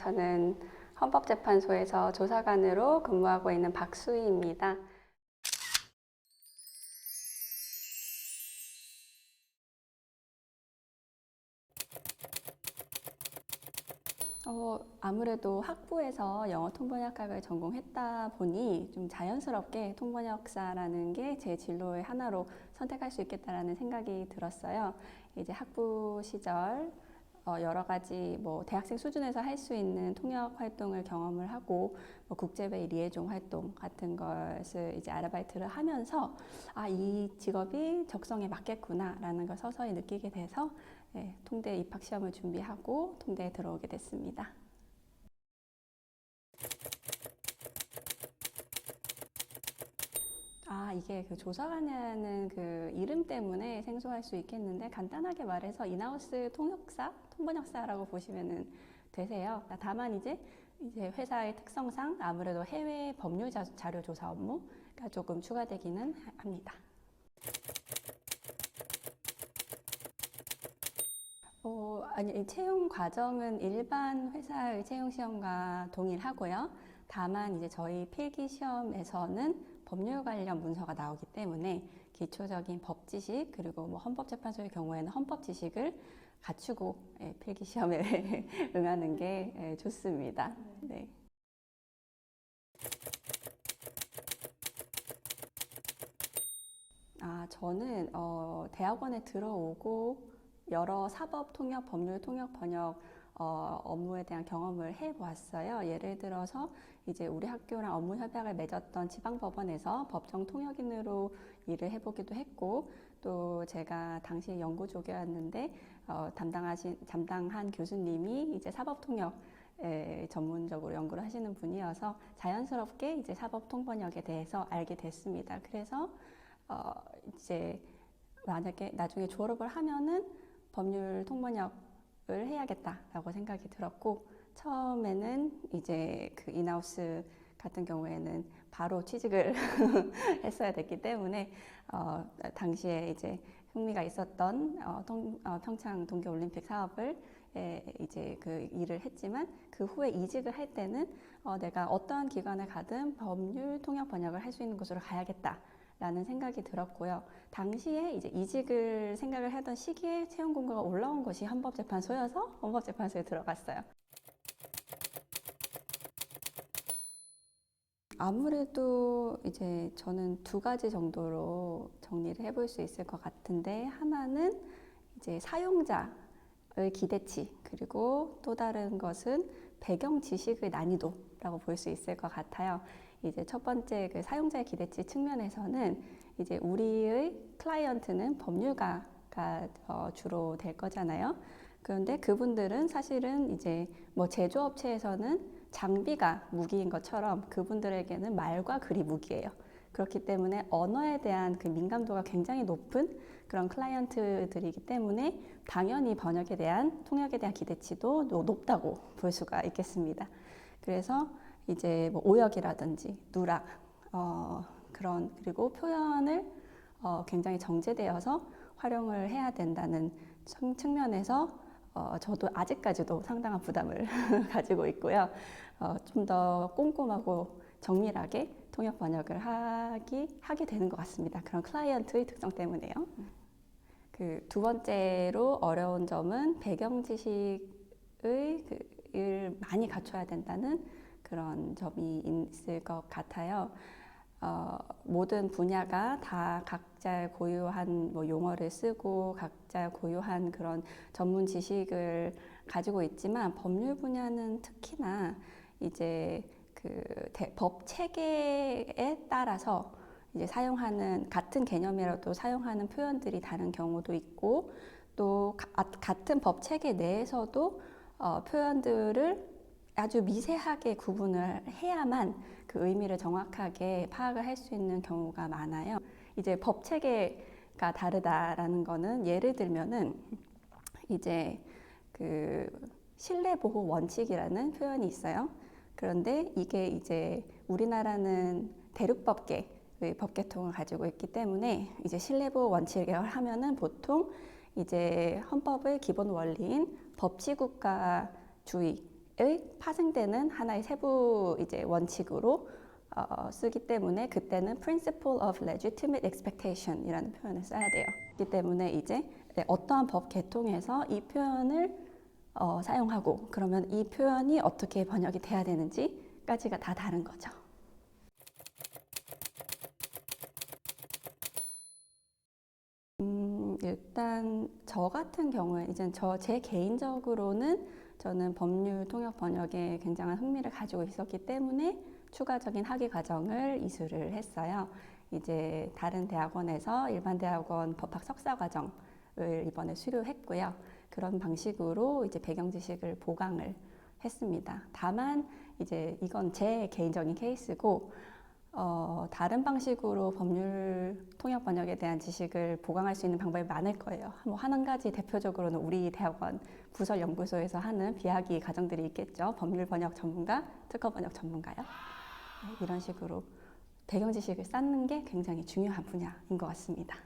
저는 헌법재판소에서 조사관으로 근무하고 있는 박수희입니다. 아무래도 학부에서 영어 통번역학을 전공했다 보니 좀 자연스럽게 통번역사라는 게 제 진로의 하나로 선택할 수 있겠다라는 생각이 들었어요. 이제 학부 시절 여러 가지 대학생 수준에서 할 수 있는 통역 활동을 경험을 하고 국제회의 리에종 활동 같은 것을 이제 아르바이트를 하면서 이 직업이 적성에 맞겠구나라는 걸 서서히 느끼게 돼서 통대 입학 시험을 준비하고 통대에 들어오게 됐습니다. 이게 그 조사관이라는 그 이름 때문에 생소할 수 있겠는데 간단하게 말해서 인하우스 통역사, 통번역사라고 보시면 되세요. 다만 이제 회사의 특성상 아무래도 해외 법률 자료 조사 업무가 조금 추가되기는 합니다. 아니, 채용 과정은 일반 회사의 채용 시험과 동일하고요. 다만 이제 저희 필기 시험에서는 법률 관련 문서가 나오기 때문에 기초적인 법 지식 그리고 헌법재판소의 경우에는 헌법 지식을 갖추고 필기 시험에 응하는 게 좋습니다. 네. 저는 대학원에 들어오고 여러 사법 통역, 법률 통역, 번역 업무에 대한 경험을 해보았어요. 예를 들어서 이제 우리 학교랑 업무 협약을 맺었던 지방법원에서 법정 통역인으로 일을 해보기도 했고, 또 제가 당시 연구조교였는데 담당한 교수님이 이제 사법 통역 전문적으로 연구를 하시는 분이어서 자연스럽게 이제 사법 통번역에 대해서 알게 됐습니다. 그래서 이제 만약에 나중에 졸업을 하면은 법률 통번역을 해야겠다라고 생각이 들었고, 처음에는 이제 그 인하우스 같은 경우에는 바로 취직을 했어야 됐기 때문에 당시에 이제 흥미가 있었던 평창 동계올림픽 사업을 이제 그 일을 했지만 그 후에 이직을 할 때는 내가 어떠한 기관을 가든 법률 통역 번역을 할 수 있는 곳으로 가야겠다. 라는 생각이 들었고요. 당시에 이제 이직을 생각을 하던 시기에 채용 공고가 올라온 것이 헌법재판소여서 헌법재판소에 들어갔어요. 아무래도 이제 저는 두 가지 정도로 정리를 해볼 수 있을 것 같은데, 하나는 이제 사용자의 기대치, 그리고 또 다른 것은 배경 지식의 난이도라고 볼 수 있을 것 같아요. 이제 첫 번째 그 사용자의 기대치 측면에서는 이제 우리의 클라이언트는 법률가가 주로 될 거잖아요. 그런데 그분들은 사실은 이제 제조업체에서는 장비가 무기인 것처럼 그분들에게는 말과 글이 무기예요. 그렇기 때문에 언어에 대한 그 민감도가 굉장히 높은 그런 클라이언트들이기 때문에 당연히 번역에 대한 통역에 대한 기대치도 높다고 볼 수가 있겠습니다. 그래서 이제 오역이라든지 누락 그리고 표현을 굉장히 정제되어서 활용을 해야 된다는 측면에서 저도 아직까지도 상당한 부담을 가지고 있고요. 좀 더 꼼꼼하고 정밀하게 통역 번역을 하게 되는 것 같습니다. 그런 클라이언트의 특성 때문에요. 그 두 번째로 어려운 점은 배경 지식을 많이 갖춰야 된다는 그런 점이 있을 것 같아요. 모든 분야가 다 각자 고유한 용어를 쓰고 각자 고유한 그런 전문 지식을 가지고 있지만 법률 분야는 특히나 이제 그 법 체계에 따라서 이제 사용하는 같은 개념이라도 사용하는 표현들이 다른 경우도 있고, 또 같은 법 체계 내에서도 표현들을 아주 미세하게 구분을 해야만 그 의미를 정확하게 파악을 할 수 있는 경우가 많아요. 이제 법 체계가 다르다라는 거는 예를 들면은 이제 그 신뢰보호 원칙이라는 표현이 있어요. 그런데 이게 이제 우리나라는 대륙법계의 법계통을 가지고 있기 때문에 이제 신뢰보호 원칙을 하면은 보통 이제 헌법의 기본 원리인 법치국가주의 파생되는 하나의 세부 이제 원칙으로 쓰기 때문에 그때는 principle of legitimate expectation이라는 표현을 써야 돼요. 그렇기 때문에 이제 어떠한 법 계통에서 이 표현을 사용하고 그러면 이 표현이 어떻게 번역이 돼야 되는지까지가 다 다른 거죠. 일단 저 같은 경우에 이제 제 개인적으로는 저는 법률 통역 번역에 굉장한 흥미를 가지고 있었기 때문에 추가적인 학위 과정을 이수를 했어요. 이제 다른 대학원에서 일반 대학원 법학 석사 과정을 이번에 수료했고요. 그런 방식으로 이제 배경 지식을 보강을 했습니다. 다만 이제 이건 제 개인적인 케이스고 다른 방식으로 법률 통역 번역에 대한 지식을 보강할 수 있는 방법이 많을 거예요. 뭐 한 가지 대표적으로는 우리 대학원 부설연구소에서 하는 비학위 과정들이 있겠죠. 법률 번역 전문가, 특허 번역 전문가요. 이런 식으로 배경 지식을 쌓는 게 굉장히 중요한 분야인 것 같습니다.